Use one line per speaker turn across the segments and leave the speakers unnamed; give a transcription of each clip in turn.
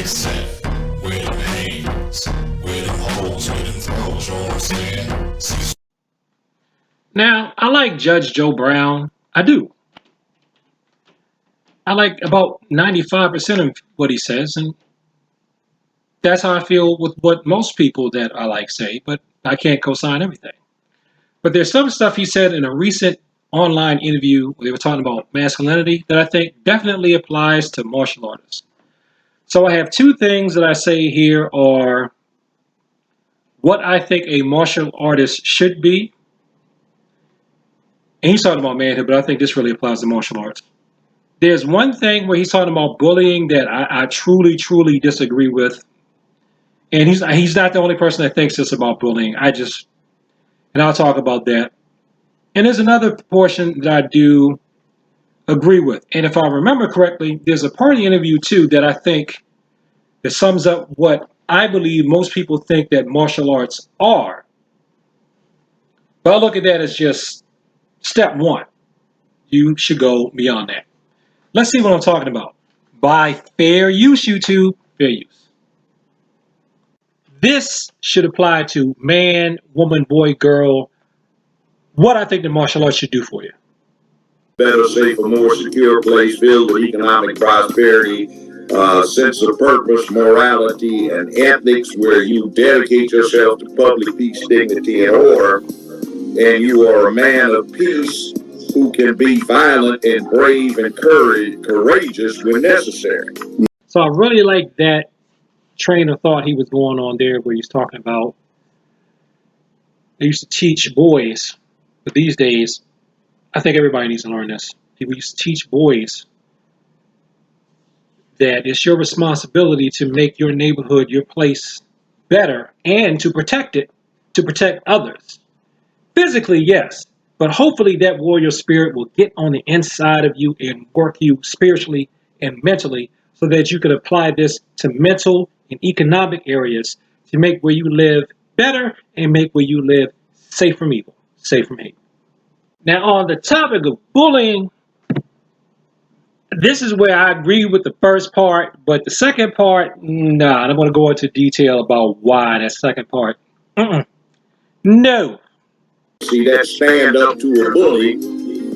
set, where them hands, where them holes, where them throws, you know what I'm saying? Cecil.
Now, I like Judge Joe Brown. I do. I like about 95% of what he says, and that's how I feel with what most people that I like say, but I can't co-sign everything. But there's some stuff he said in a recent online interview where they were talking about masculinity that I think definitely applies to martial artists. So I have two things that I say here are what I think a martial artist should be. And he's talking about manhood, but I think this really applies to martial arts. There's one thing where he's talking about bullying that I truly, truly disagree with. And he's not the only person that thinks this about bullying. And I'll talk about that. And there's another portion that I do agree with. And if I remember correctly, there's a part of the interview too that I think that sums up what I believe most people think that martial arts are. But I look at that as just step one. You should go beyond that. Let's see what I'm talking about. By fair use, YouTube, fair use. This should apply to man, woman, boy, girl. What I think the martial arts should do for you.
Better, safer, more secure place filled with economic prosperity, sense of purpose, morality, and ethics, where you dedicate yourself to public peace, dignity, and order, and you are a man of peace who can be violent and brave and courageous when necessary.
So I really like that train of thought he was going on there where he's talking about they used to teach boys, but these days, I think everybody needs to learn this. We used to teach boys that it's your responsibility to make your neighborhood, your place better and to protect it, to protect others. Physically, yes, but hopefully that warrior spirit will get on the inside of you and work you spiritually and mentally so that you can apply this to mental and economic areas to make where you live better and make where you live safe from evil, safe from hate. Now, on the topic of bullying, this is where I agree with the first part, but the second part, nah, I don't want to go into detail about why that second part. No.
See, that stand up to a bully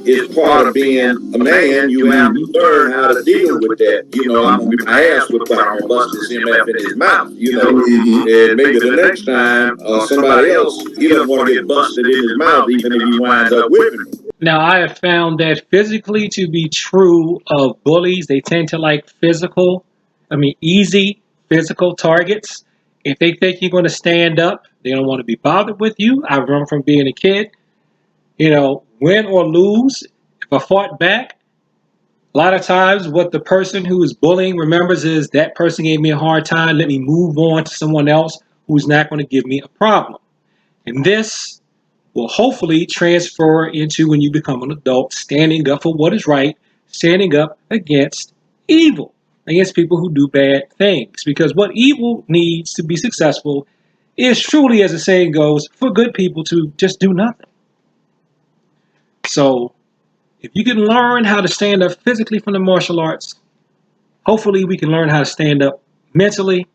is part of being a man. You have to learn how to deal with that. You know, I'm gonna be my ass whipped out, I'm gonna bust this MF in his mouth, you know. And maybe the next time somebody else, he doesn't want to get busted in his mouth, even if he winds up whipping him.
Now, I have found that physically to be true of bullies. They tend to like easy physical targets. If they think you're going to stand up, they don't want to be bothered with you. I remember from being a kid, you know, win or lose, if I fought back, a lot of times what the person who is bullying remembers is that person gave me a hard time. Let me move on to someone else who's not going to give me a problem. And this will hopefully transfer into when you become an adult, standing up for what is right, standing up against evil, against people who do bad things. Because what evil needs to be successful is truly, as the saying goes, for good people to just do nothing. So if you can learn how to stand up physically from the martial arts, hopefully we can learn how to stand up mentally,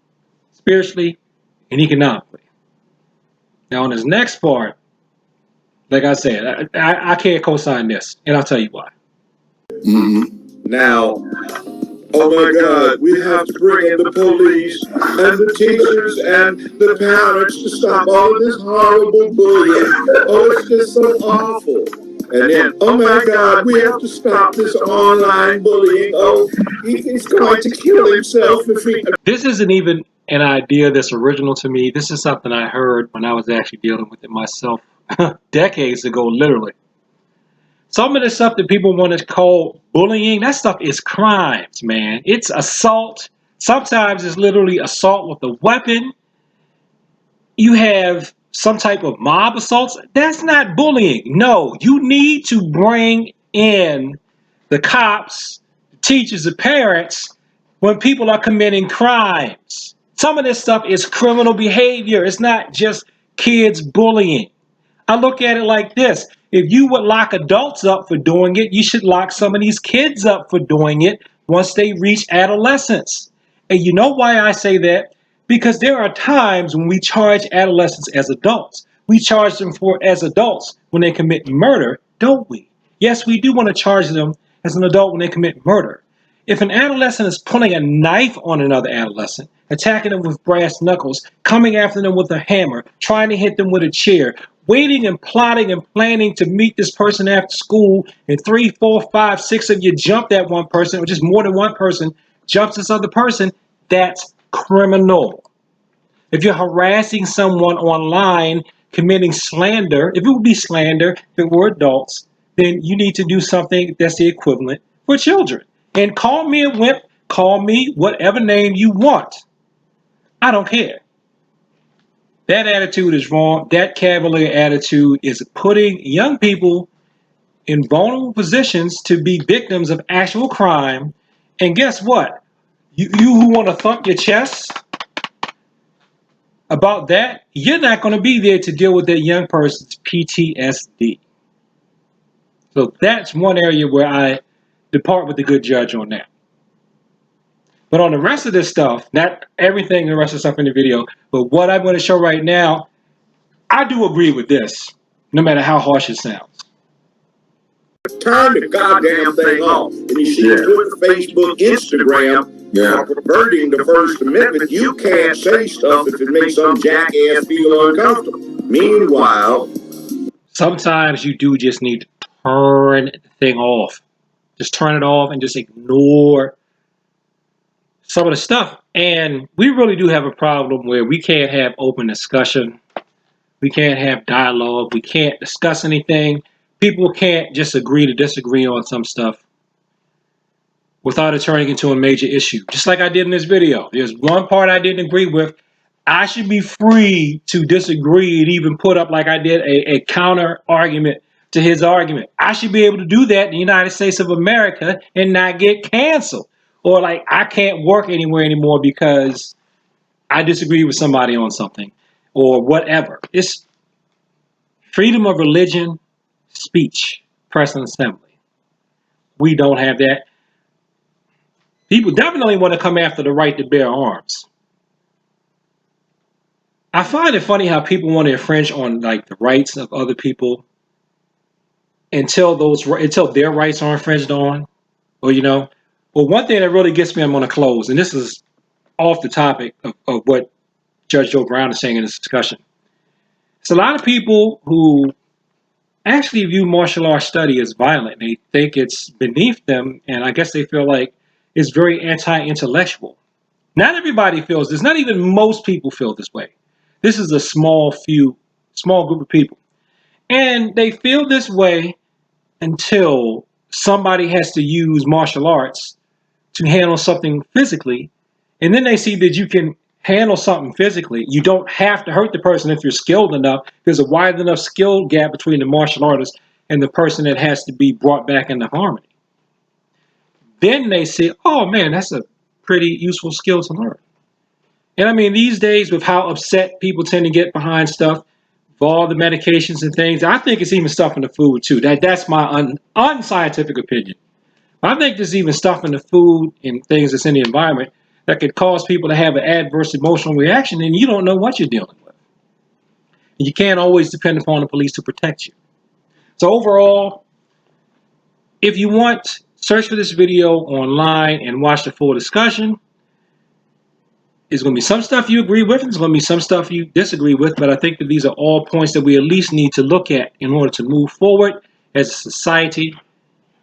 spiritually, and economically. Now on this next part, like I said, I can't co-sign this, and I'll tell you why.
Now, oh my God, we have to bring in the police and the teachers and the parents to stop all of this horrible bullying. Oh, it's just so awful. And then, oh my God, we have to stop this online bullying. Oh, he's going to kill himself if he...
This isn't even an idea that's original to me. This is something I heard when I was actually dealing with it myself decades ago, literally. Some of the stuff that people want to call bullying, that stuff is crimes, man. It's assault. Sometimes it's literally assault with a weapon. You have some type of mob assaults. That's not bullying. No, you need to bring in the cops, the teachers, the parents when people are committing crimes. Some of this stuff is criminal behavior. It's not just kids bullying. I look at it like this. If you would lock adults up for doing it, you should lock some of these kids up for doing it once they reach adolescence. And you know why I say that? Because there are times when we charge adolescents as adults. We charge them for as adults when they commit murder, don't we? Yes, we do want to charge them as an adult when they commit murder. If an adolescent is pulling a knife on another adolescent, attacking them with brass knuckles, coming after them with a hammer, trying to hit them with a chair, waiting and plotting and planning to meet this person after school, and 3, 4, 5, 6 of you jump that one person, or just more than one person jumps this other person, that's criminal. If you're harassing someone online, committing slander, if it would be slander, if it were adults, then you need to do something that's the equivalent for children. And call me a wimp, call me whatever name you want. I don't care. That attitude is wrong. That cavalier attitude is putting young people in vulnerable positions to be victims of actual crime. And guess what? You who want to thump your chest about that, you're not going to be there to deal with that young person's PTSD. So that's one area where I depart with the good judge on that. But on the rest of this stuff, not everything, the rest of the stuff in the video, but what I'm going to show right now, I do agree with this, no matter how harsh it sounds.
Turn the goddamn thing off. And you see Twitter, Facebook, Instagram are perverting the First Amendment. You can't say stuff if it makes some jackass feel uncomfortable. Meanwhile,
sometimes you do just need to turn the thing off. Just turn it off and just ignore some of the stuff. And we really do have a problem where we can't have open discussion. We can't have dialogue. We can't discuss anything. People can't just agree to disagree on some stuff without it turning into a major issue. Just like I did in this video. There's one part I didn't agree with. I should be free to disagree and even put up, like I did, a counter argument to his argument. I should be able to do that in the United States of America and not get canceled. Or like I can't work anywhere anymore because I disagree with somebody on something or whatever. It's freedom of religion, speech, press and assembly. We don't have that. People definitely want to come after the right to bear arms. I find it funny how people want to infringe on like the rights of other people until their rights are infringed on, or you know. But one thing that really gets me, I'm going to close, and this is off the topic of what Judge Joe Brown is saying in this discussion. It's a lot of people who actually view martial arts study as violent. They think it's beneath them, and I guess they feel like it's very anti-intellectual. Not everybody feels this. Not even most people feel this way. This is a small group of people. And they feel this way until somebody has to use martial arts to handle something physically. And then they see that you can handle something physically. You don't have to hurt the person if you're skilled enough. There's a wide enough skill gap between the martial artist and the person that has to be brought back into harmony. Then they say, oh man, that's a pretty useful skill to learn. And I mean, these days with how upset people tend to get behind stuff, with all the medications and things, I think it's even stuff in the food too. That's my unscientific opinion. I think there's even stuff in the food and things that's in the environment that could cause people to have an adverse emotional reaction, and you don't know what you're dealing with. And you can't always depend upon the police to protect you. So overall, if you want, search for this video online and watch the full discussion. There's going to be some stuff you agree with, and there's going to be some stuff you disagree with, but I think that these are all points that we at least need to look at in order to move forward as a society.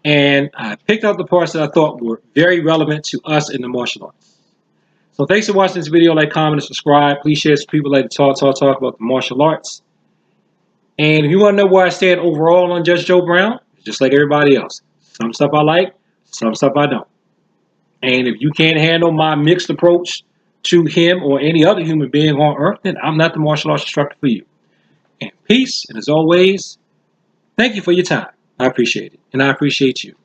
And I picked out the parts that I thought were very relevant to us in the martial arts. So thanks for watching this video. Like, comment, and subscribe. Please share with people like to talk about the martial arts. And if you want to know where I stand overall on Judge Joe Brown, just like everybody else. Some stuff I like, some stuff I don't. And if you can't handle my mixed approach to him or any other human being on earth, then I'm not the martial arts instructor for you. And peace, and as always, thank you for your time. I appreciate it, and I appreciate you.